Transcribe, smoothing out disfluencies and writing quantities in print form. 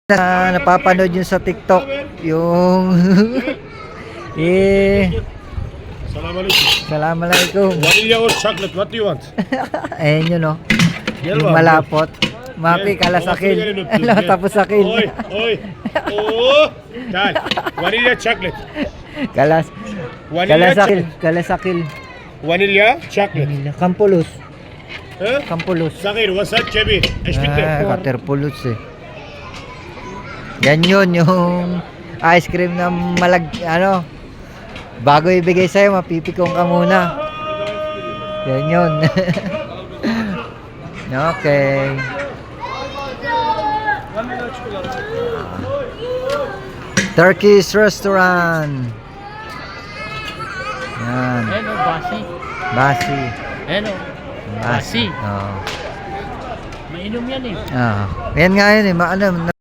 Na napapanood yun sa TikTok yung Assalamualaikum. Vanilla or chocolate, what do you want? Ayun yun, no? Gel Yung var mı? malapot. Mapi, kalasakil. Ano, tapos sakil. Oy, oy. Oo. Gel. Vanilla chocolate. Kalasakil. Kalasakil. Vanilla chocolate. Kampulus. Ha? Kampulus. Sakir, wasat kebir. Eş bitti. Katerpulus eh. Yan yun, yung ice cream na bago ibigay sa'yo, mapipikong ka muna. Yan yun. Okay. Turkish restaurant. Yan. Hello, Basi. Basi. Hello. Basi. Oh. Mainom yan eh. Ah. Yan nga yun eh.